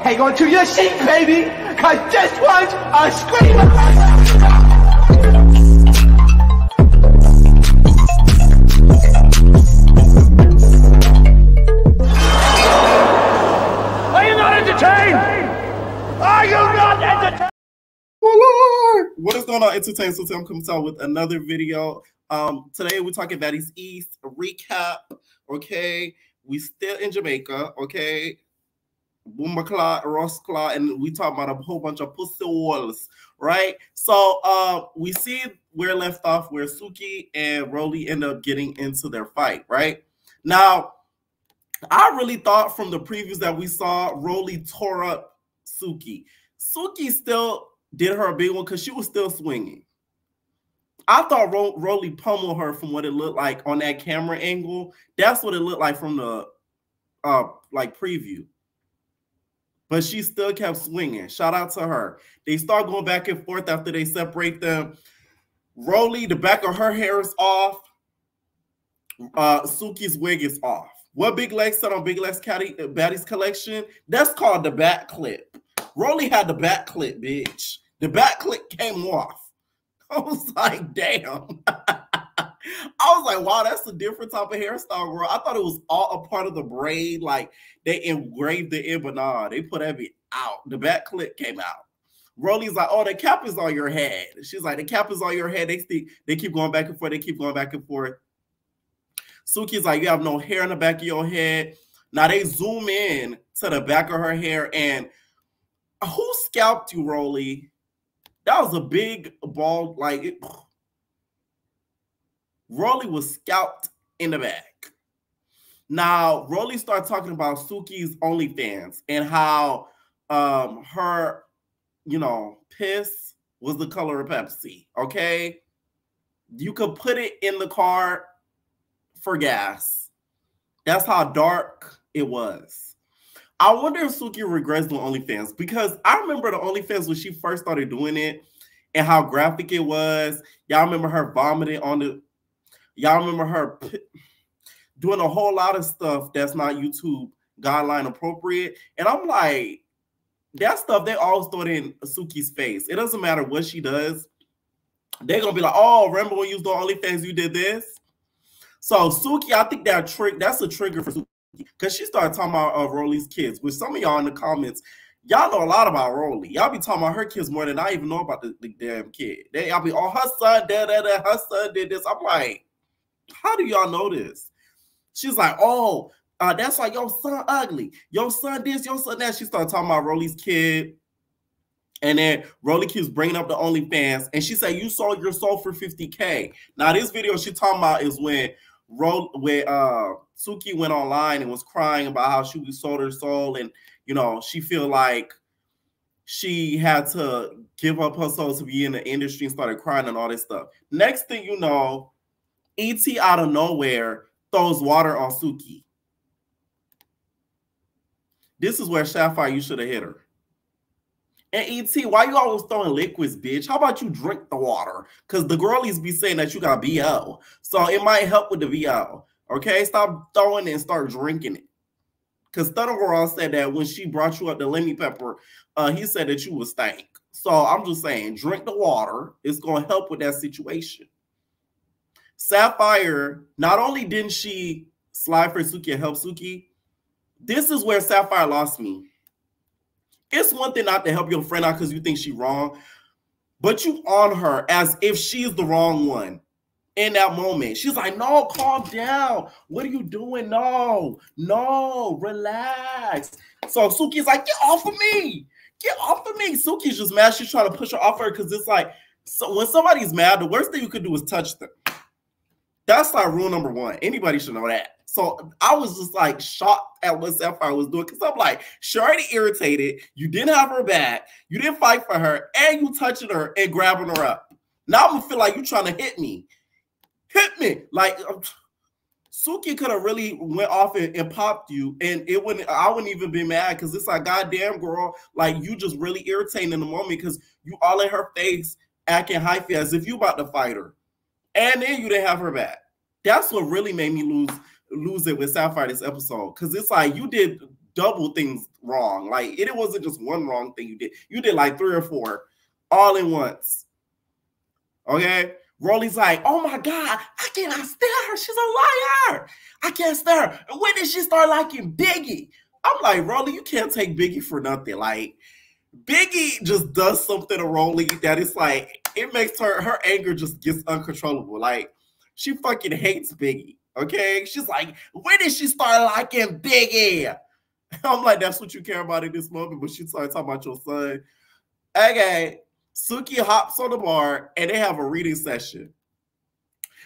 Hang on to your seat, baby, cause this one's a screamer. Are you not entertained? Are you not entertained? Oh Lord! What is going on, Entertainment? So I'm coming out with another video. Today we're talking Baddies East, a recap. Okay, we still in Jamaica. Okay, Boomba Ross Claw, and we talk about a whole bunch of pussy walls, right? So we see where left off where Suki and Roelly end up getting into their fight, right? Now, I really thought from the previews that we saw, Roelly tore up Suki. Suki still did her a big one because she was still swinging. I thought Roelly pummeled her from what it looked like on that camera angle. That's what it looked like from the like preview. But she still kept swinging. Shout out to her. They start going back and forth after they separate them. Roelly, the back of her hair is off. Suki's wig is off. What Big Legs said on Big Legs Baddies collection? That's called the back clip. Roelly had the back clip, bitch. The back clip came off. I was like, damn. I was like, wow, that's a different type of hairstyle, girl. I thought it was all a part of the braid, like they engraved it in, but nah, they put that bit out. The back clip came out. Roelly's like, oh, the cap is on your head. She's like, the cap is on your head. They keep going back and forth. They keep going back and forth. Suki's like, you have no hair in the back of your head. Now they zoom in to the back of her hair, and who scalped you, Roelly? That was a big bald, like it. Roelly was scalped in the back. Now, Roelly started talking about Suki's OnlyFans and how her, piss was the color of Pepsi, okay? You could put it in the car for gas. That's how dark it was. I wonder if Suki regrets doing OnlyFans, because I remember the OnlyFans when she first started doing it and how graphic it was. Y'all remember her vomiting on the... Y'all remember her doing a whole lot of stuff that's not YouTube guideline appropriate. And I'm like, that stuff, they always throw it in Suki's face. It doesn't matter what she does. They're going to be like, oh, remember when you was doing OnlyFans, you did this? So Suki, I think that's a trigger for Suki, because she started talking about Roelly's kids, which some of y'all in the comments, y'all know a lot about Roelly. Y'all be talking about her kids more than I even know about the damn kid. Y'all be, oh, her son did that, her son did this. I'm like, how do y'all know this? She's like, oh, that's why your son ugly. Your son this, your son that. She started talking about Roelly's kid. And then Roelly keeps bringing up the OnlyFans. And she said, you sold your soul for 50K. Now, this video she talking about is when Suki went online and was crying about how she sold her soul. And, she feel like she had to give up her soul to be in the industry, and started crying and all this stuff. Next thing you know, E.T. out of nowhere throws water on Suki. This is where Sapphire, you should have hit her. And E.T., why you always throwing liquids, bitch? How about you drink the water? Because the girlies be saying that you got BO. So it might help with the BO. Okay? Stop throwing it and start drinking it. Because Thunder Girl said that when she brought you up the lemon pepper, he said that you was stank. So I'm just saying, drink the water. It's going to help with that situation. Sapphire, not only didn't she slide for Suki and help Suki, this is where Sapphire lost me. It's one thing not to help your friend out because you think she's wrong, but you on her as if she's the wrong one in that moment. She's like, no, calm down. What are you doing? No, relax. So Suki's like, get off of me. Get off of me. Suki's just mad. She's trying to push her off her because it's like, so when somebody's mad, the worst thing you could do is touch them. That's like rule number one. Anybody should know that. So I was just like shocked at what Sapphire was doing, because I'm like, she already irritated. You didn't have her back. You didn't fight for her, and you touching her and grabbing her up. Now I'm gonna feel like you trying to hit me. Hit me. Like Suki could have really went off and popped you, and I wouldn't even be mad, because it's like, goddamn girl, like you just really irritating in the moment because you all in her face acting hyphy as if you about to fight her. And then you didn't have her back. That's what really made me lose it with Sapphire this episode. Because it's like you did double things wrong. Like it wasn't just one wrong thing you did. You did like 3 or 4 all in once. Okay? Roelly's like, oh my God, I cannot stand her. She's a liar. I can't stand her. And when did she start liking Biggie? I'm like, Roelly, you can't take Biggie for nothing. Like, Biggie just does something to Roelly that it's like, it makes her anger just gets uncontrollable. Like, she fucking hates Biggie. Okay? She's like, when did she start liking Biggie? I'm like, that's what you care about in this moment, but she started talking about your son. Okay. Suki hops on the bar and they have a reading session.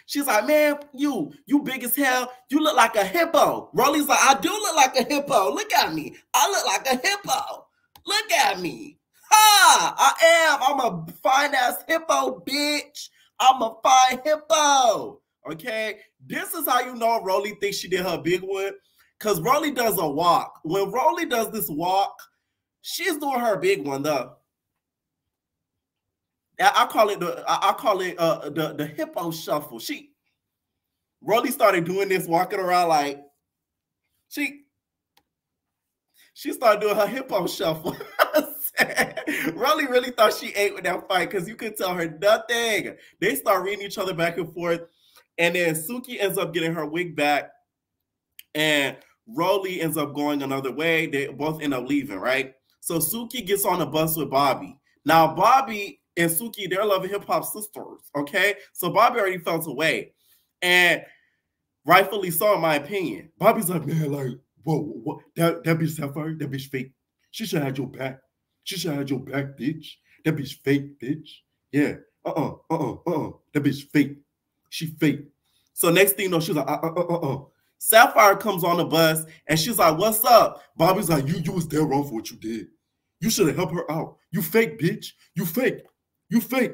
She's like, man, you big as hell. You look like a hippo. Roelly's like, I do look like a hippo. Look at me. I look like a hippo. Look at me. Ha! I am. I'm a fine-ass hippo, bitch. I'm a fine hippo. Okay? This is how you know Roelly thinks she did her big one. Because Roelly does a walk. When Roelly does this walk, she's doing her big one, though. I call it the hippo shuffle. Roelly started doing this, walking around like she started doing her hippo shuffle. Roelly really thought she ate with that fight because you could tell her nothing. They start reading each other back and forth, and then Suki ends up getting her wig back, and Roelly ends up going another way. They both end up leaving, right? So Suki gets on the bus with Bobby. Now Bobby and Suki, they're Love and Hip Hop sisters, okay? So Bobby already felt away. And rightfully so, in my opinion. Bobby's like, man, like, whoa, that bitch Sapphire, that bitch fake. She should have had your back. She should have had your back, bitch. That bitch fake, bitch. Yeah, that bitch fake. She fake. So next thing you know, she's like, Sapphire comes on the bus, and she's like, what's up? Bobby's like, you was dead wrong for what you did. You should have helped her out. You fake, bitch. You fake. You fake.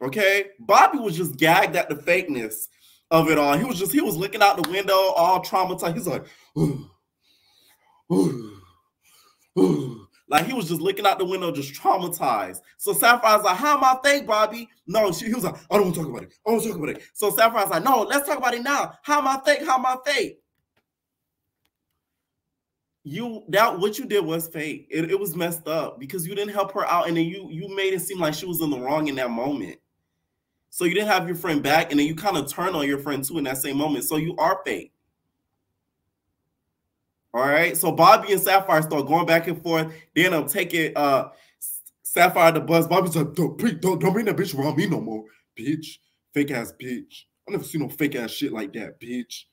Okay? Bobby was just gagged at the fakeness of it all. He was looking out the window, all traumatized. He's like, like he was just looking out the window, just traumatized. So Sapphire's like, how am I fake, Bobby? No, he was like, I don't want to talk about it. I don't want to talk about it. So Sapphire's like, no, let's talk about it now. How am I fake? How am I fake? What you did was fake. It was messed up because you didn't help her out, and then you made it seem like she was in the wrong in that moment. So you didn't have your friend back, and then you kind of turned on your friend too in that same moment. So you are fake. All right. So Bobby and Sapphire start going back and forth. Then I'm taking Sapphire the bus. Bobby's like, don't bring that bitch around me no more, bitch. Fake ass bitch. I never seen no fake ass shit like that, bitch.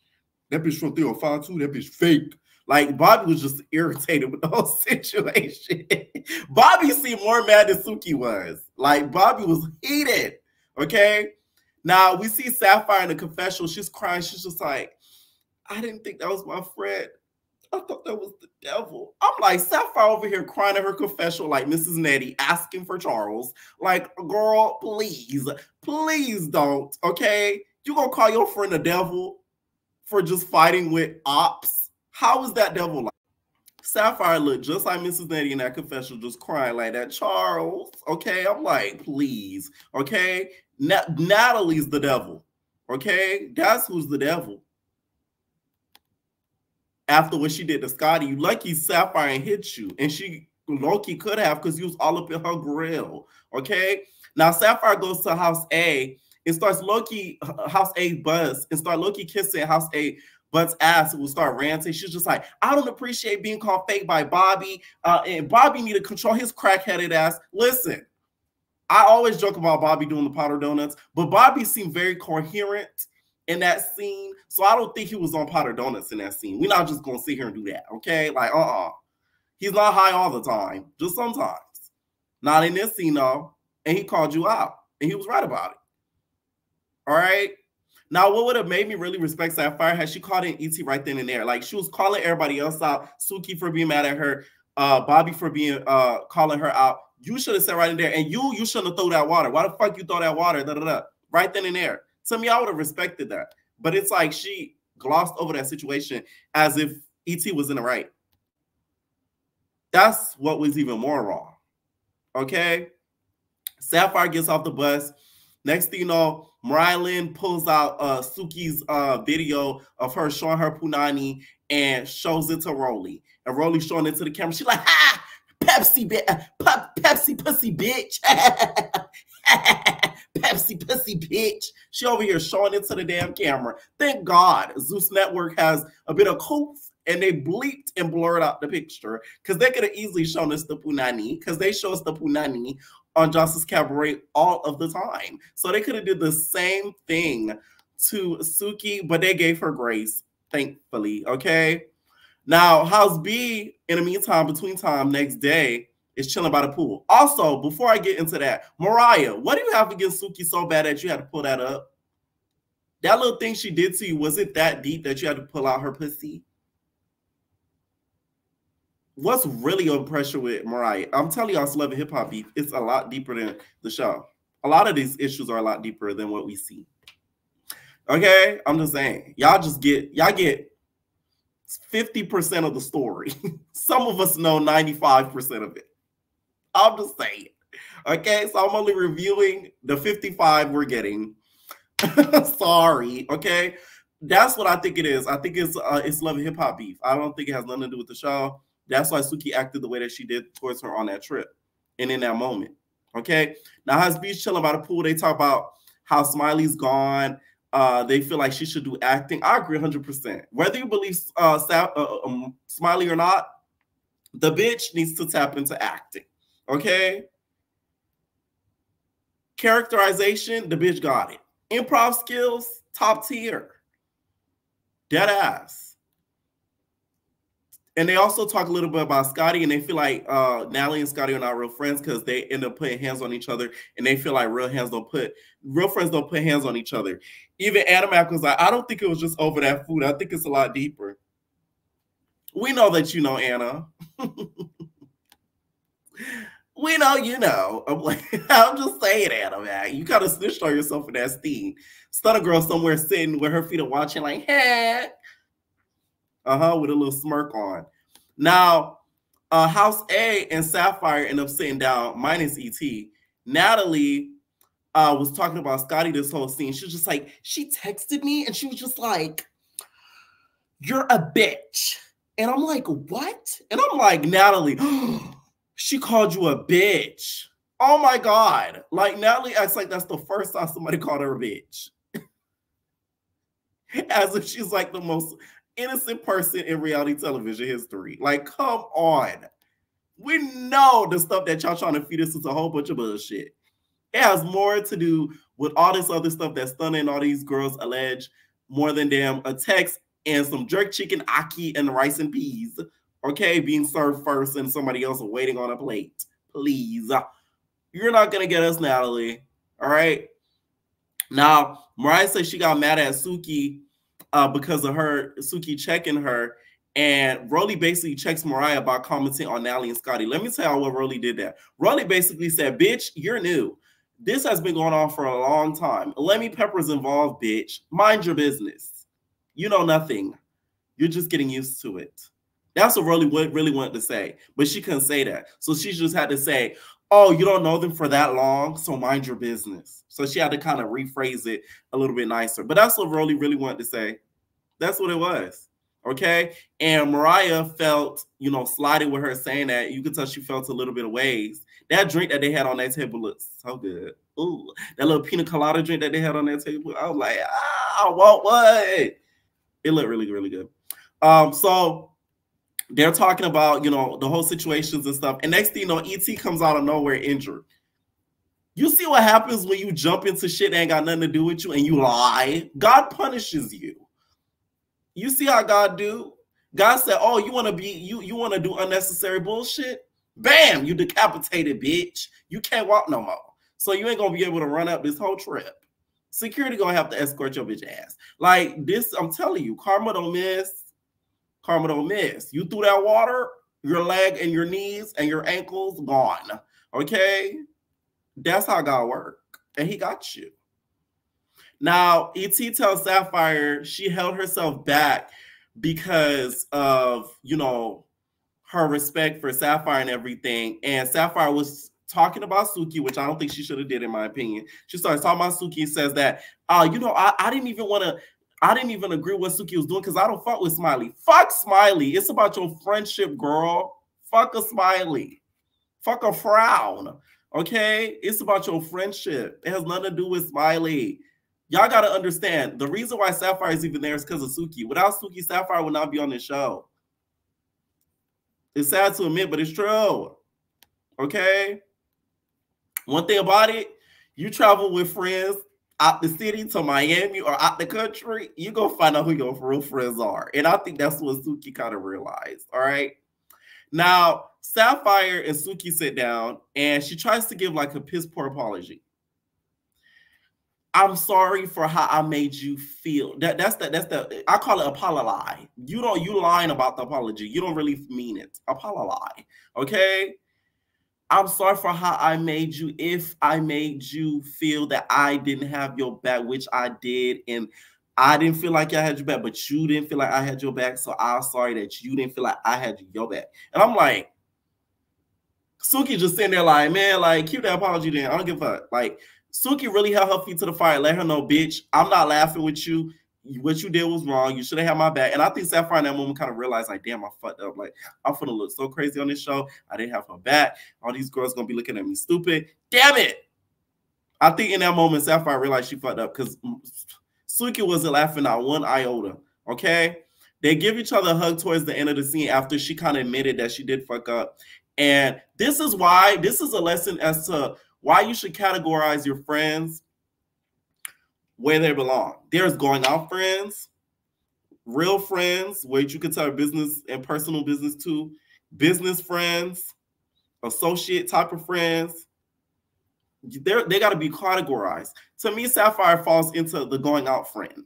That bitch from 305 too. That bitch fake. Like, Bobby was just irritated with the whole situation. Bobby seemed more mad than Suki was. Like, Bobby was heated, okay? Now, we see Sapphire in the confessional. She's crying. She's just like, I didn't think that was my friend. I thought that was the devil. I'm like, Sapphire over here crying at her confessional like Mrs. Nettie asking for Charles. Like, girl, please don't, okay? You gonna call your friend a devil for just fighting with ops? How is that devil like? Sapphire looked just like Mrs. Nettie in that confessional, just crying like that. Charles, okay? I'm like, please, okay? Natalie's the devil, okay? That's who's the devil. After what she did to Scotty, you lucky Sapphire ain't hit you. And she low-key could have because you was all up in her grill, okay? Now, Sapphire goes to House A and starts low-key, House A buzz, and start low-key kissing House A But's ass, who will start ranting. She's just like, I don't appreciate being called fake by Bobby. And Bobby need to control his crackheaded ass. Listen, I always joke about Bobby doing the powder donuts, but Bobby seemed very coherent in that scene. So I don't think he was on powder donuts in that scene. We're not just going to sit here and do that, okay? Like, He's not high all the time, just sometimes. Not in this scene, though. And he called you out, and he was right about it. All right? Now, what would have made me really respect Sapphire had she called in E.T. right then and there. Like, she was calling everybody else out. Suki for being mad at her. Bobby for being calling her out. You should have said right in there. And you shouldn't have thrown that water. Why the fuck you throw that water? Right then and there. To me, I would have respected that. But it's like she glossed over that situation as if E.T. was in the right. That's what was even more wrong. Okay? Sapphire gets off the bus. Next thing you know, Mariah pulls out Suki's video of her showing her punani, and shows it to Roelly. And Roelly showing it to the camera. She's like, ha! Pepsi pussy bitch. Pepsi pussy bitch. She over here showing it to the damn camera. Thank God Zeus Network has a bit of coke and they bleeped and blurred out the picture because they could have easily shown us the punani because they show us the punani on Justice Cabaret all of the time. So they could have did the same thing to Suki, but they gave her grace, thankfully, okay? Now, House B, in the meantime, between time, next day, is chilling by the pool. Also, before I get into that, Mariah, what do you have against Suki so bad that you had to pull that up? That little thing she did to you, was it that deep that you had to pull out her pussy? What's really on pressure with Mariah? I'm telling y'all, Love and Hip Hop beef, it's a lot deeper than the show. A lot of these issues are a lot deeper than what we see. Okay? I'm just saying. Y'all get 50% of the story. Some of us know 95% of it. I'm just saying. Okay? So I'm only reviewing the 55 we're getting. Sorry. Okay? That's what I think it is. I think it's Love and Hip Hop beef. I don't think it has nothing to do with the show. That's why Suki acted the way that she did towards her on that trip and in that moment. Okay? Now, House B's chilling by the pool. They talk about how Smiley's gone. They feel like she should do acting. I agree 100%. Whether you believe Smiley or not, the bitch needs to tap into acting. Okay? Characterization, the bitch got it. Improv skills, top tier. Dead ass. And they also talk a little bit about Scotty, and they feel like Natalie and Scotty are not real friends because they end up putting hands on each other, and they feel like real friends don't put hands on each other. Even Animac was like, I don't think it was just over that food. I think it's a lot deeper. We know that you know, Anna. We know you know. I'm just saying, Animac. You kind of snitched on yourself in that steam. Stunner girl somewhere sitting with her feet are watching like, hey. With a little smirk on. Now, House A and Sapphire end up sitting down, minus ET. Natalie was talking about Scotty this whole scene. She was just like, she texted me and she was just like, you're a bitch. And I'm like, what? And I'm like, Natalie, she called you a bitch. Oh my God. Like, Natalie acts like that's the first time somebody called her a bitch. As if she's like the most innocent person in reality television history. Like, come on. We know the stuff that y'all trying to feed us is a whole bunch of bullshit. It has more to do with all this other stuff that's stunning all these girls allege more than damn a text and some jerk chicken, aki, and rice and peas, okay, being served first and somebody else waiting on a plate. Please. You're not going to get us, Natalie. All right? Now, Mariah says she got mad at Suki because of her, Suki checking her, and Roelly basically checks Mariah by commenting on Natalie and Scotty. Let me tell you what Roelly did there. Roelly basically said, bitch, you're new. This has been going on for a long time. Lemmy Pepper's involved, bitch. Mind your business. You know nothing. You're just getting used to it. That's what Roelly really wanted to say, but she couldn't say that. So she just had to say, oh, you don't know them for that long, so mind your business. So she had to kind of rephrase it a little bit nicer. But that's what Roelly really wanted to say. That's what it was. Okay? And Mariah felt, sliding with her saying that. You could tell she felt a little bit of ways. That drink that they had on that table looked so good. Ooh, that little pina colada drink that they had on that table. I was like, I want one. It looked really, really good. So they're talking about, the whole situations and stuff. And next thing you know, E.T. comes out of nowhere injured. You see what happens when you jump into shit that ain't got nothing to do with you and you lie? God punishes you. You see how God do? God said, oh, you want to do unnecessary bullshit? Bam, you decapitated, bitch. You can't walk no more. So you ain't going to be able to run up this whole trip. Security going to have to escort your bitch ass. Like this, I'm telling you, karma don't miss. Karma don't miss. You threw that water, your leg and your knees and your ankles gone. Okay? That's how God works. And he got you. Now, E.T. tells Sapphire she held herself back because of, her respect for Sapphire and everything. And Sapphire was talking about Suki, which I don't think she should have did, in my opinion. She starts talking about Suki and says that, I didn't even want to, I didn't even agree with what Suki was doing because I don't fuck with Smiley. Fuck Smiley. It's about your friendship, girl. Fuck a Smiley. Fuck a frown. Okay? It's about your friendship. It has nothing to do with Smiley. Y'all got to understand, the reason why Sapphire is even there is because of Suki. Without Suki, Sapphire would not be on this show. It's sad to admit, but it's true. Okay? One thing about it, you travel with friends out the city to Miami or out the country, you're going to find out who your real friends are. And I think that's what Suki kind of realized, all right? Now, Sapphire and Suki sit down, and she tries to give like a piss-poor apology. I'm sorry for how I made you feel. That's the I call it apology. You lying about the apology. You don't really mean it. Apology, okay? I'm sorry for how I made you, if I made you feel that I didn't have your back, which I did, and I didn't feel like I had your back, but you didn't feel like I had your back, so I'm sorry that you didn't feel like I had your back. And I'm like, Suki just sitting there like, man, like, keep that apology then. I don't give a fuck. Like, Suki really held her feet to the fire, let her know, bitch, I'm not laughing with you. What you did was wrong. You should have had my back. And I think Sapphire in that moment kind of realized, like, damn, I fucked up. Like, I'm gonna look so crazy on this show. I didn't have her back. All these girls gonna be looking at me stupid. Damn it. I think in that moment, Sapphire realized she fucked up because Suki wasn't laughing at one iota. Okay? They give each other a hug towards the end of the scene after she kind of admitted that she did fuck up. And this is why, this is a lesson as to why you should categorize your friends where they belong. There's going out friends, real friends, where you can tell business and personal business to, business friends, associate type of friends. They got to be categorized. To me, Sapphire falls into the going out friend.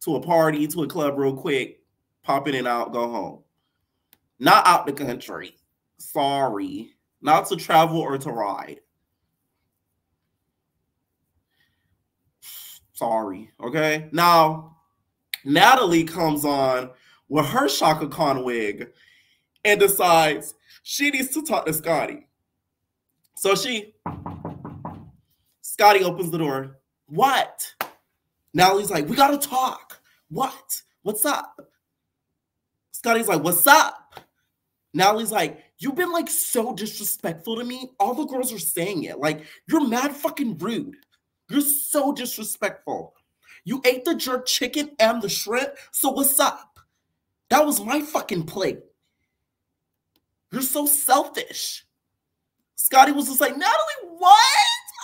To a party, to a club real quick, pop in and out, go home. Not out the country. Sorry. Not to travel or to ride. Sorry, okay? Now, Natalie comes on with her Shaka Khan wig and decides she needs to talk to Scotty. So Scotty opens the door. What? Natalie's like, we gotta talk. What? What's up? Scotty's like, what's up? Natalie's like, you've been like so disrespectful to me. All the girls are saying it. Like, you're mad fucking rude. You're so disrespectful. You ate the jerk chicken and the shrimp, so what's up? That was my fucking plate. You're so selfish. Scotty was just like, Natalie, what?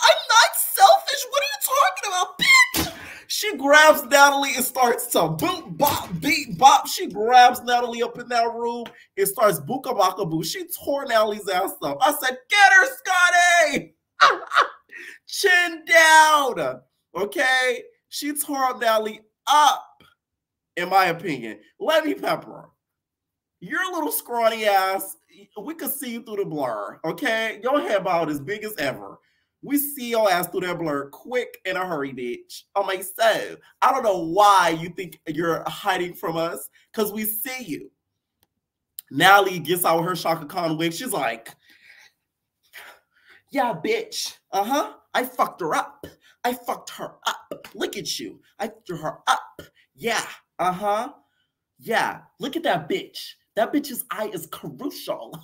I'm not selfish. What are you talking about, bitch? She grabs Natalie and starts to boop, bop, beat, bop. She grabs Natalie up in that room and starts booka baka boo. She tore Natalie's ass up. I said, get her, Scotty! Chin down, okay? She tore Natalie up, in my opinion. Let me pepper her. Your little scrawny ass, we could see you through the blur, okay? Your head about as big as ever. We see your ass through that blur quick in a hurry, bitch. I'm like, so, I don't know why you think you're hiding from us, because we see you. Natalie gets out her Shaka Khan wig. She's like, yeah, bitch. Uh-huh. I fucked her up. I fucked her up. Look at you. I threw her up. Yeah. Uh-huh. Yeah. Look at that bitch. That bitch's eye is crucial.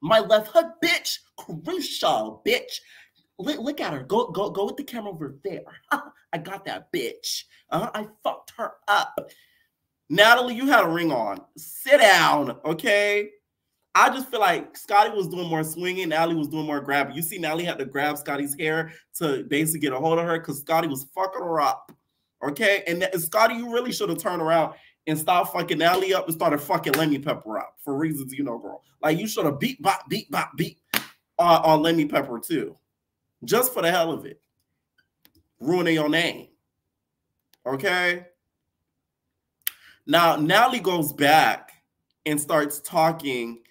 My left hook, bitch. Crucial, bitch. Look at her. Go with the camera over there. I got that bitch. I fucked her up. Natalie, you had a ring on. Sit down, okay? I just feel like Scotty was doing more swinging. Natalie was doing more grabbing. You see, Natalie had to grab Scotty's hair to basically get a hold of her because Scotty was fucking her up. Okay? And Scotty, you really should have turned around and stopped fucking Natalie up and started fucking Lemmy Pepper up for reasons you know, girl. Like, you should have beat, bop, beat, bop, beat on Lemmy Pepper too. Just for the hell of it. Ruining your name. Okay? Now, Natalie goes back and starts talking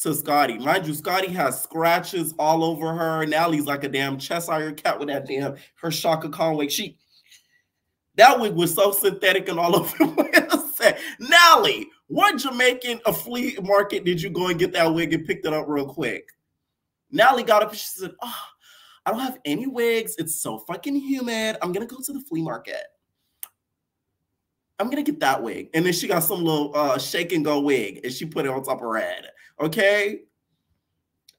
to Scotty. Mind you, Scotty has scratches all over her. Natalie's like a damn Cheshire cat with that damn, her Shaka Khan wig. That wig was so synthetic and all over the place. Natalie, what Jamaican a flea market did you go and get that wig and picked it up real quick? Natalie got up and she said, oh, I don't have any wigs. It's so fucking humid. I'm going to go to the flea market. I'm gonna get that wig. And then she got some little shake and go wig and she put it on top of her head. Okay.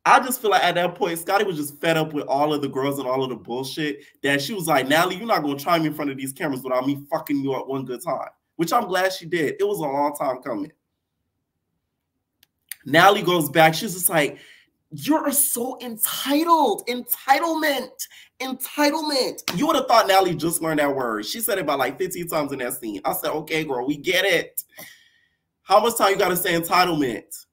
I just feel like at that point, Scotty was just fed up with all of the girls and all of the bullshit that she was like, Natalie, you're not gonna try me in front of these cameras without me fucking you up one good time. Which I'm glad she did. It was a long time coming. Natalie goes back. She's just like, you're so entitled. Entitlement. You would have thought Natalie just learned that word. She said it about like 15 times in that scene. I said, okay, girl, we get it. How much time you got to say entitlement?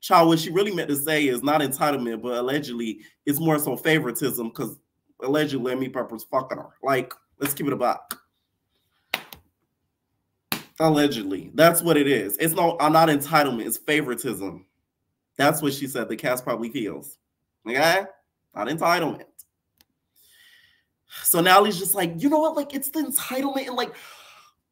Child, what she really meant to say is not entitlement, but allegedly it's more so favoritism because allegedly Lemmy Pepper's fucking her. Like, let's keep it about. Allegedly. That's what it is. It's not entitlement. It's favoritism. That's what she said the cast probably feels. Okay? Not entitlement. So Natalie's just like, you know what? Like, it's the entitlement. And like,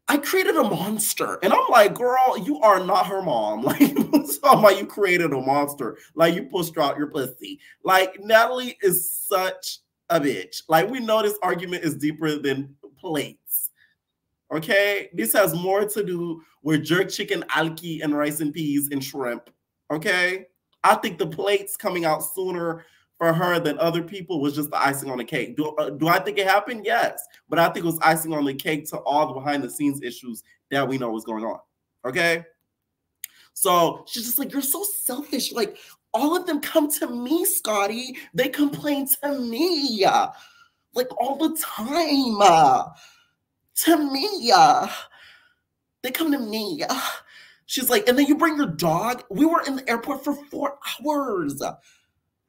I created a monster. And I'm like, girl, you are not her mom. Like, talking about you created a monster. Like, you pushed her out your pussy. Like, Natalie is such a bitch. Like, we know this argument is deeper than plates. Okay? This has more to do with jerk chicken, alki, and rice and peas and shrimp. Okay? I think the plates coming out sooner for her than other people was just the icing on the cake. Do I think it happened? Yes. But I think it was icing on the cake to all the behind the scenes issues that we know was going on. Okay? So she's just like, you're so selfish. Like, all of them come to me, Scotty. They complain to me. Like, all the time. To me. They come to me. She's like, and then you bring your dog? We were in the airport for 4 hours.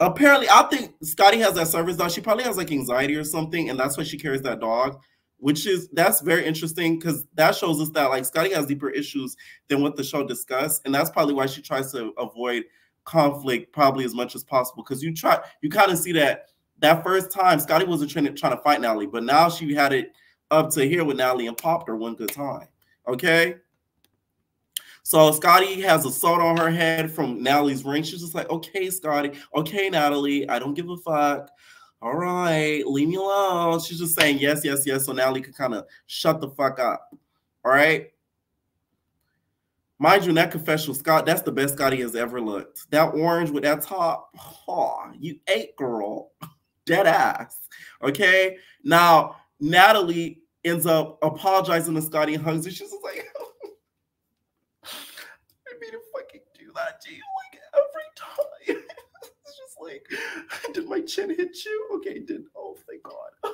Apparently, I think Scotty has that service dog. She probably has like anxiety or something, and that's why she carries that dog, that's very interesting because that shows us that like Scotty has deeper issues than what the show discussed, and that's probably why she tries to avoid conflict probably as much as possible because you kind of see that first time Scotty wasn't trying to fight Natalie, but now she had it up to here with Natalie and popped her one good time. Okay. So Scotty has a soda on her head from Natalie's ring. She's just like, okay, Scotty. Okay, Natalie. I don't give a fuck. All right. Leave me alone. She's just saying yes, yes, yes. So Natalie can kind of shut the fuck up. All right. Mind you, in that confessional, Scott, that's the best Scotty has ever looked. That orange with that top. Oh, you ate, girl. Dead ass. Okay. Now, Natalie ends up apologizing to Scotty and hugs her. She's just like, to fucking do that to you like every time. It's just like, did my chin hit you? Okay, it did. Oh, thank God. I'm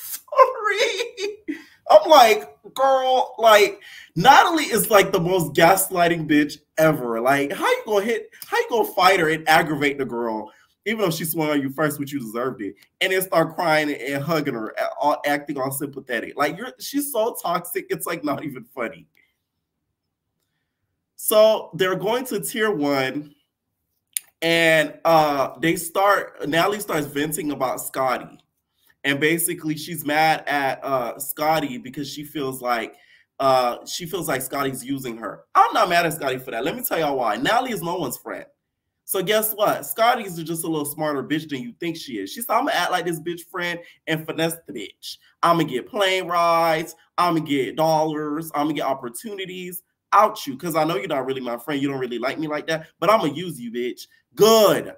sorry. I'm like, girl, like, Natalie is like the most gaslighting bitch ever. Like, how you gonna fight her and aggravate the girl, even though she swung on you first, which you deserved it, and then start crying and hugging her, acting all sympathetic. Like, she's so toxic, it's like not even funny. So they're going to tier 1, and Natalie starts venting about Scotty. And basically she's mad at Scotty because she feels like Scotty's using her. I'm not mad at Scotty for that. Let me tell y'all why. Natalie is no one's friend. So guess what? Scotty's just a little smarter bitch than you think she is. She said, I'm gonna act like this bitch friend and finesse the bitch. I'm gonna get plane rides. I'm gonna get dollars. I'm gonna get opportunities. Out you, because I know you're not really my friend. You don't really like me like that, but I'm gonna use you, bitch. Good.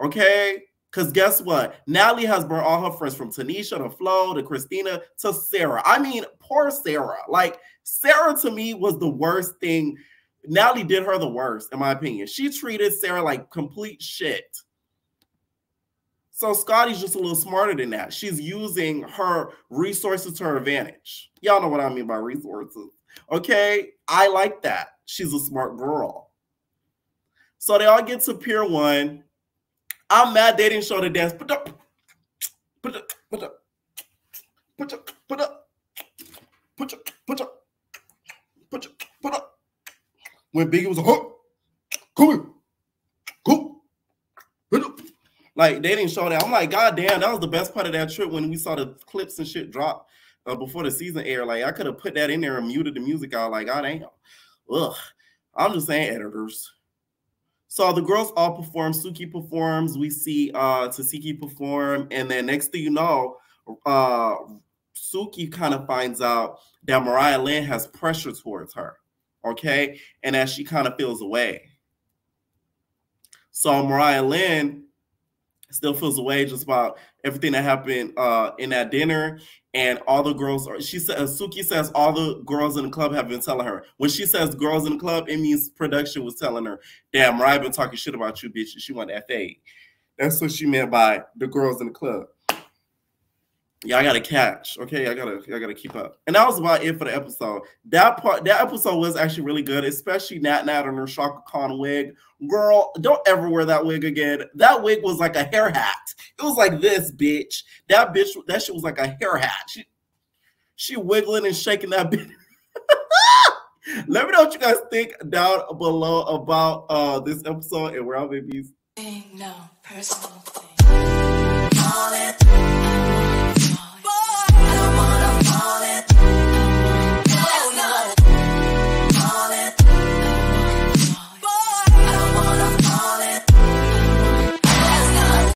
Okay? Because guess what? Natalie has burned all her friends from Tanisha to Flo to Christina to Sarah. I mean, poor Sarah. Like, Sarah to me was the worst thing. Natalie did her the worst, in my opinion. She treated Sarah like complete shit. So Scotty's just a little smarter than that. She's using her resources to her advantage. Y'all know what I mean by resources. Okay, I like that. She's a smart girl. So they all get to Pier 1. I'm mad they didn't show the dance. Put up. When Biggie was like, they didn't show that. I'm like, God damn, that was the best part of that trip when we saw the clips and shit drop. Before the season aired, like I could have put that in there and muted the music out. Like, God damn. Ugh. I'm just saying, editors. So the girls all perform. Suki performs. We see Tasiki perform, and then next thing you know, Suki kind of finds out that Mariah Lynn has pressure towards her, okay? And that she kind of feels away. So Mariah Lynn still feels away just about everything that happened in that dinner, and all the girls. She says, Suki says all the girls in the club have been telling her. When she says girls in the club, it means production was telling her, "Damn, Mariah been talking shit about you, bitch. She want that fade." That's what she meant by the girls in the club. Yeah, I gotta catch. Okay, I gotta keep up. And that was about it for the episode. That episode was actually really good, especially Nat on her Shaka Khan wig. Girl, don't ever wear that wig again. That wig was like a hair hat. It was like this, bitch. That shit was like a hair hat. She wiggling and shaking that bitch. Let me know what you guys think down below about this episode and where our babies. No personal thing.